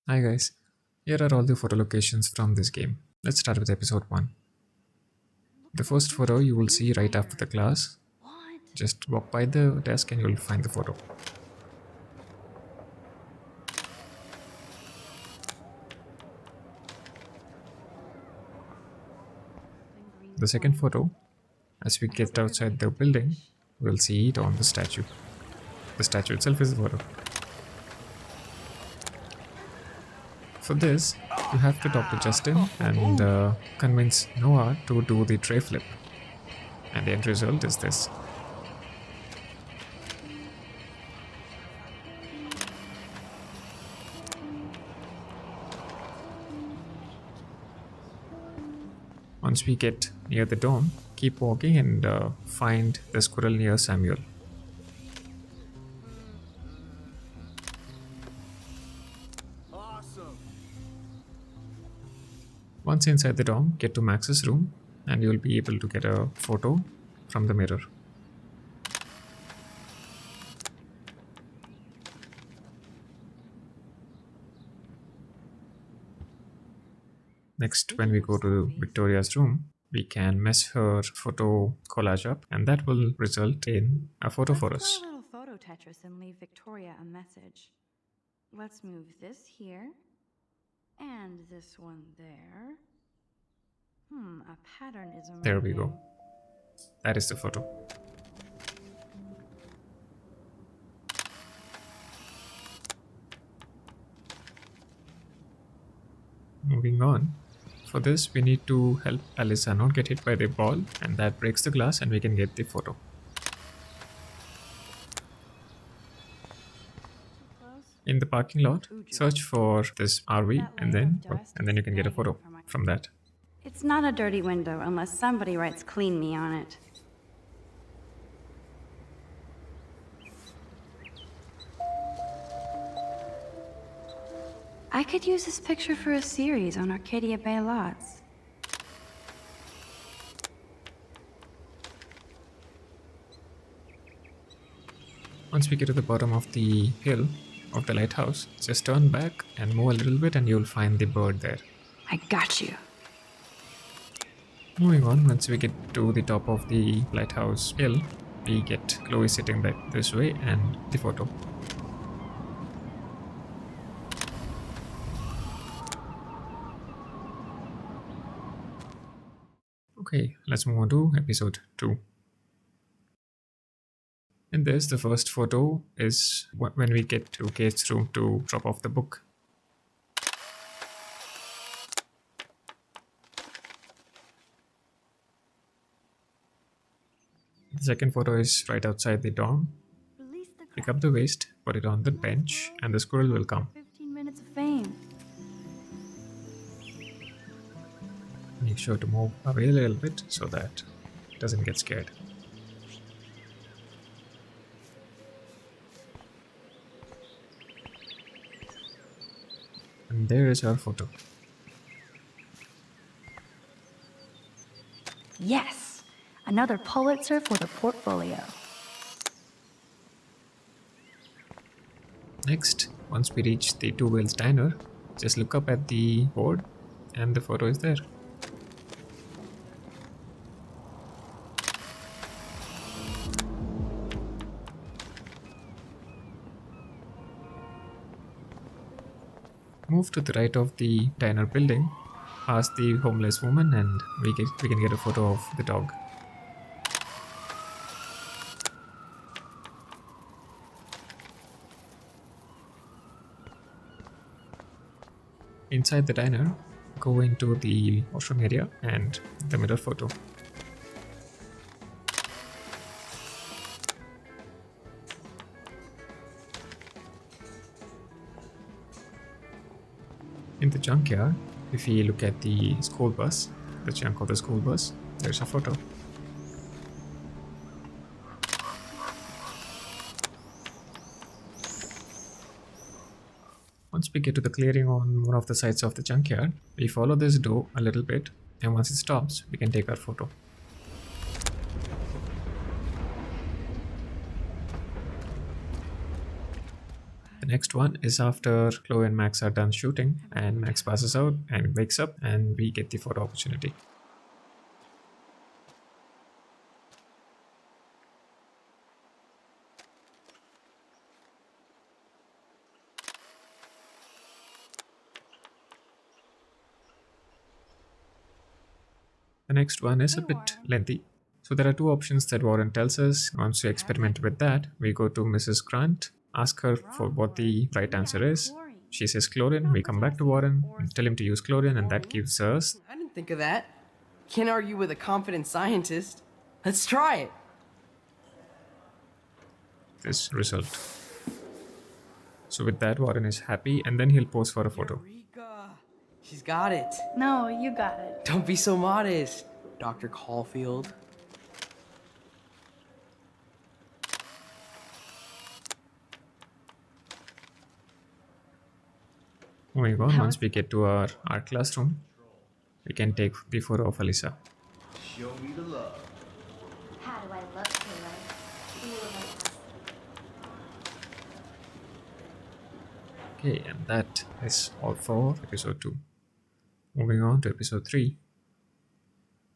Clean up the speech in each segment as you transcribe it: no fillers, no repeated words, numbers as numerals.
Hi guys, here are all the photo locations from this game. Let's start with episode 1. The first photo you will see right after the class. Just walk by the desk and you will find the photo. The second photo, as we get outside the building, we'll see it on the statue. The statue itself is the photo. For this, you have to talk to Justin and convince Noah to do the tray flip. And the end result is this. Once we get near the dome, keep walking and find the squirrel near Samuel. Awesome. Once inside the dome, get to Max's room and you will be able to get a photo from the mirror. Next, when we go to Victoria's room, we can mess her photo collage up and that will result in a photo for Let's us. play a little photo Tetris and leave Victoria a message. Let's move this here and this one there. A pattern is emerging. There we go. That is the photo. Moving on. For this, we need to help Alyssa not get hit by the ball, and that breaks the glass and we can get the photo. In the parking lot, search for this RV and then you can get a photo from that. It's not a dirty window unless somebody writes "clean me" on it. I could use this picture for a series on Arcadia Bay lots. Once we get to the bottom of the hill of the lighthouse, just turn back and move a little bit and you'll find the bird there. I got you. Moving on, once we get to the top of the lighthouse hill, we get Chloe sitting back this way and the photo. Okay, let's move on to episode 2. In this, the first photo is when we get to Kate's room to drop off the book. The second photo is right outside the dorm. Pick up the waste, put it on the bench, and the squirrel will come. 15 minutes of fame. Make sure to move away a little bit so that it doesn't get scared. And there is our photo. Yes! Another Pulitzer for the portfolio. Next, once we reach the Two Whales Diner, just look up at the board and the photo is there. Move to the right of the diner building, past the homeless woman, and we can get a photo of the dog. Inside the diner, go into the washroom area and the mirror photo. In the junkyard, if we look at the school bus, the chunk of the school bus, there's a photo. Once we get to the clearing on one of the sides of the junkyard, we follow this door a little bit, and once it stops, we can take our photo. The next one is after Chloe and Max are done shooting, and Max passes out and wakes up, and we get the photo opportunity. The next one is a bit lengthy. So there are two options that Warren tells us. Once we experiment with that, we go to Mrs. Grant, ask her for what the right answer is. She says chlorine. We come back to Warren, tell him to use chlorine, and that gives us I didn't think of that. Can't argue with a confident scientist. Let's try it. this result. So with that, Warren is happy, and then he'll pose for a photo. Eureka! She's got it. No, you got it. Don't be so modest, Dr. Caulfield. Moving on, once we get to our art classroom, we can take the photo of Alyssa. Show me the love. How do I look, Taylor? You look fantastic. Okay, and that is all for episode 2. Moving on to episode 3.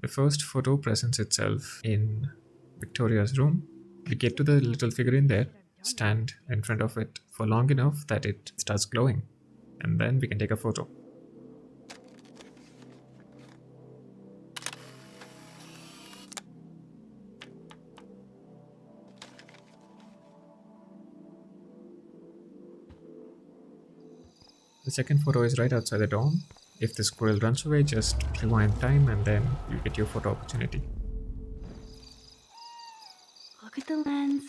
The first photo presents itself in Victoria's room. We get to the little figurine there, stand in front of it for long enough that it starts glowing, and then we can take a photo. The second photo is right outside the dorm. If the squirrel runs away, just rewind time and then you get your photo opportunity. Look at the lens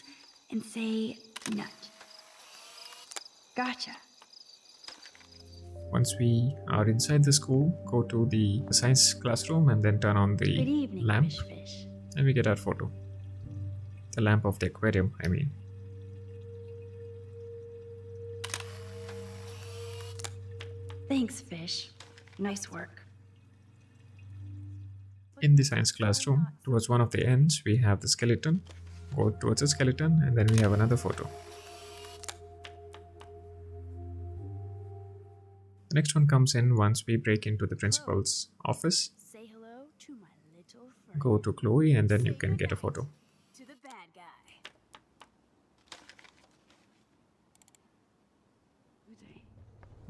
and say nut. Gotcha. Once we are inside the school, go to the science classroom and then turn on Good the evening, lamp Fish Fish. and we get our photo. The lamp of the aquarium, I mean. Thanks, Fish. Nice work. In the science classroom, towards one of the ends, we have the skeleton. Go towards the skeleton and then we have another photo. The next one comes in once we break into the principal's office. Say hello to my little friend. Go to Chloe and then you can get a photo. To the bad guy.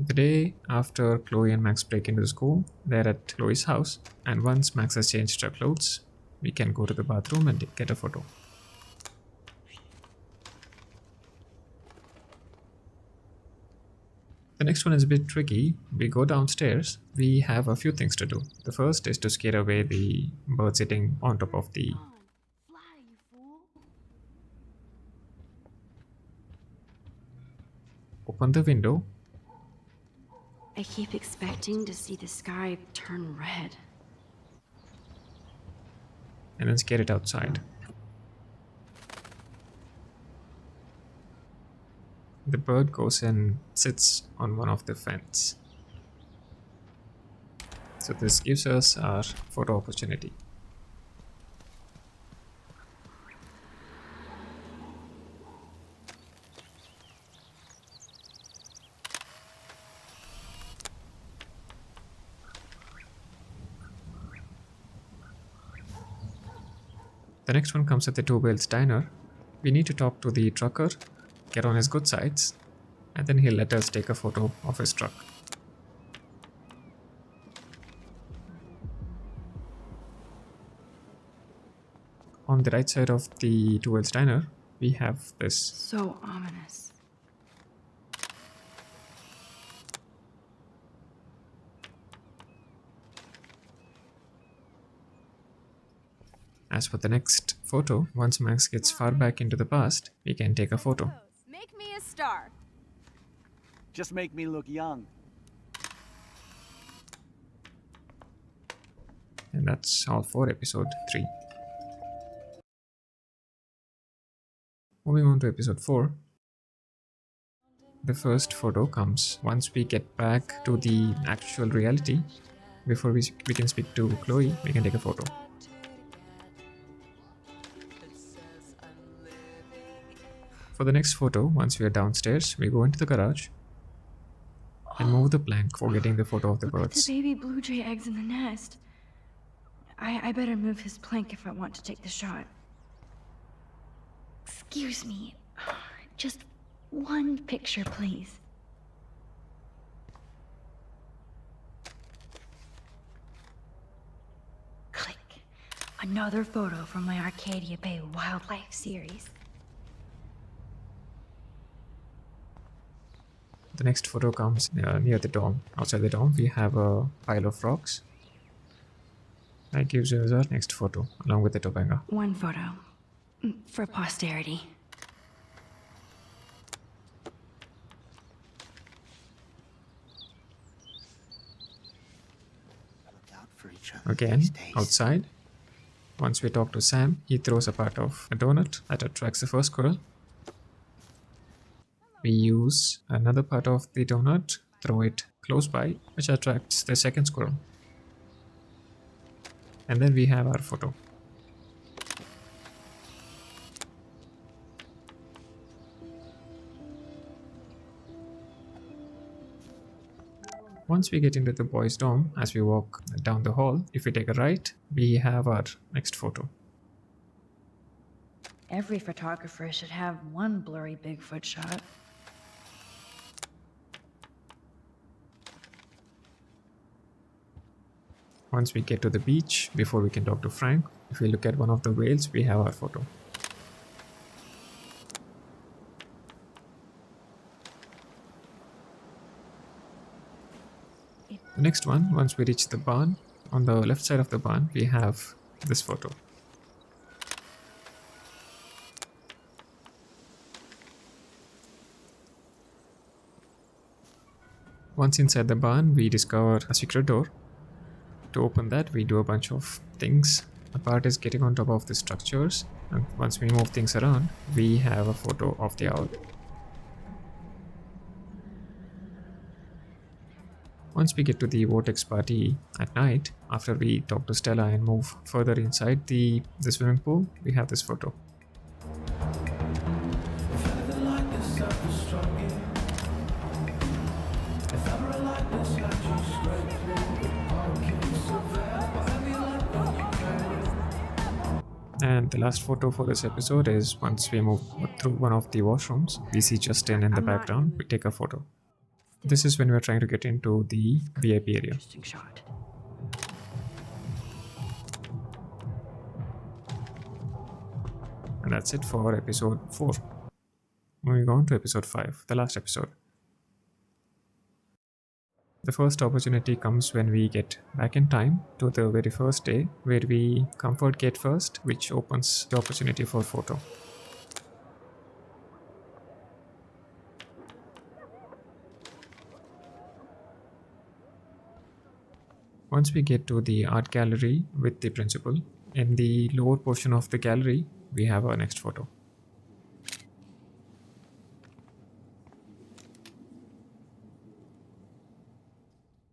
The day after Chloe and Max break into the school, they're at Chloe's house, and once Max has changed her clothes, we can go to the bathroom and get a photo. The next one is a bit tricky. We go downstairs. We have a few things to do. The first is to scare away the bird sitting on top of the... Come on, fly, you fool. Open the window. I keep expecting to see the sky turn red. And then scare it outside. The bird goes and sits on one of the fence. So this gives us our photo opportunity. The next one comes at the Two Whales Diner. We need to talk to the trucker, get on his good sides, and then he'll let us take a photo of his truck. On the right side of the Two Whales Diner, we have this. So ominous. As for the next photo, once Max gets far back into the past, we can take a photo. Make me a star. Just make me look young. And that's all for episode 3. Moving on to episode 4. The first photo comes once we get back to the actual reality. Before we can speak to Chloe, we can take a photo. For the next photo, once we are downstairs, we go into the garage and move the plank for getting the photo of the Look at the birds. baby blue jay eggs in the nest. I better move his plank if I want to take the shot. Excuse me. Just one picture, please. Click. Another photo from my Arcadia Bay Wildlife series. The next photo comes near the dome. Outside the dome, we have a pile of rocks. That gives us our next photo, along with the topanga. One photo. For posterity. Look out for each other Again, these days. outside. Once we talk to Sam, he throws a part of a donut that attracts the first squirrel. We use another part of the donut, throw it close by, which attracts the second squirrel. And then we have our photo. Once we get into the boys' dorm, as we walk down the hall, if we take a right, we have our next photo. Every photographer should have one blurry Bigfoot shot. Once we get to the beach, before we can talk to Frank, if we look at one of the whales, we have our photo. The next one, once we reach the barn, on the left side of the barn, we have this photo. Once inside the barn, we discover a secret door. To open that, we do a bunch of things. A part is getting on top of the structures, and once we move things around, we have a photo of the owl. Once we get to the vortex party at night, after we talk to Stella and move further inside the swimming pool, we have this photo. And the last photo for this episode is once we move through one of the washrooms, we see Justin in the I'm not background, in- we take a photo. This is when we're trying to get into the VIP area. Interesting shot. And that's it for episode 4. Moving on to episode 5, the last episode. The first opportunity comes when we get back in time to the very first day, where we comfort gate first, which opens the opportunity for photo. Once we get to the art gallery with the principal, in the lower portion of the gallery, we have our next photo.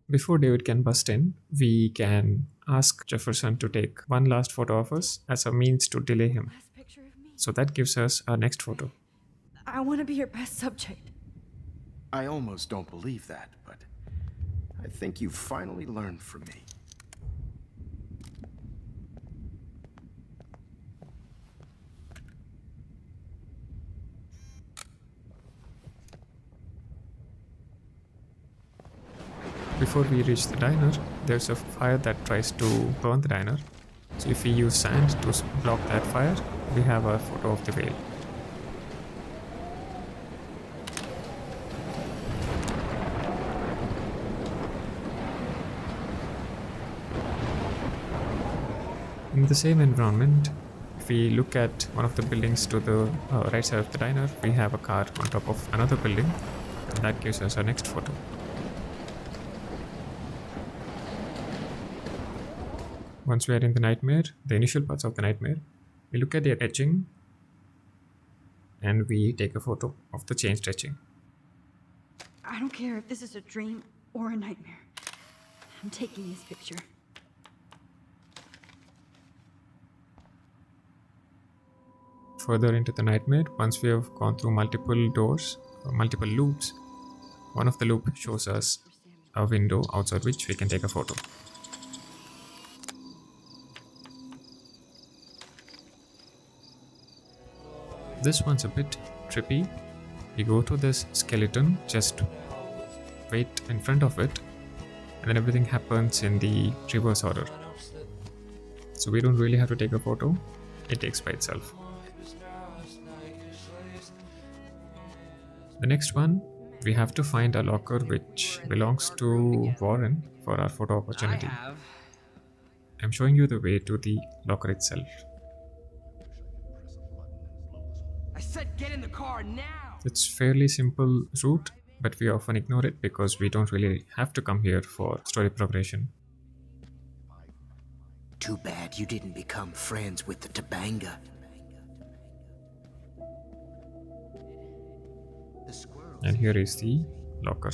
Before David can bust in, we can ask Jefferson to take one last photo of us as a means to delay him. Best picture of me. So that gives us our next photo. I want to be your best subject. I almost don't believe that, but I think you've finally learned from me. Before we reach the diner, there's a fire that tries to burn the diner. So if we use sand to block that fire, we have a photo of the whale. In the same environment, if we look at one of the buildings to the right side of the diner, we have a car on top of another building, and that gives us our next photo. Once we are in the nightmare, the initial parts of the nightmare, we look at the etching and we take a photo of the changed etching. I don't care if this is a dream or a nightmare. I'm taking this picture. further into the nightmare, once we have gone through multiple doors or multiple loops, one of the loop shows us a window outside which we can take a photo. This one's a bit trippy. We go to this skeleton, just wait in front of it, and then everything happens in the reverse order. So we don't really have to take a photo, it takes by itself. The next one, we have to find a locker which belongs to Warren for our photo opportunity. I'm showing you the way to the locker itself. I said get in the car now! It's fairly simple route, but we often ignore it because we don't really have to come here for story progression. Too bad you didn't become friends with the Tabanga. The squirrels. And here is the locker.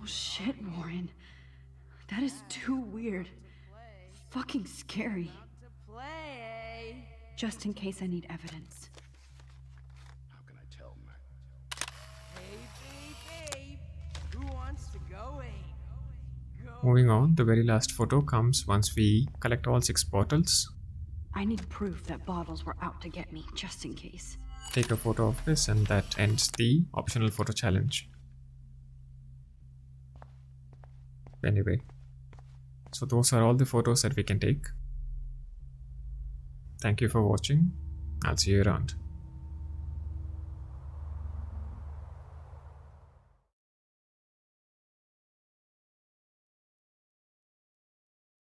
Oh shit, Warren. That is too weird. Fucking scary. Just in case I need evidence. How can I tell, Mac? Hey, babe, who wants to go ape? Go. Moving on, the very last photo comes once we collect all 6 bottles. I need proof that bottles were out to get me, just in case. Take a photo of this, and that ends the optional photo challenge. Anyway, so those are all the photos that we can take. Thank you for watching. I'll see you around.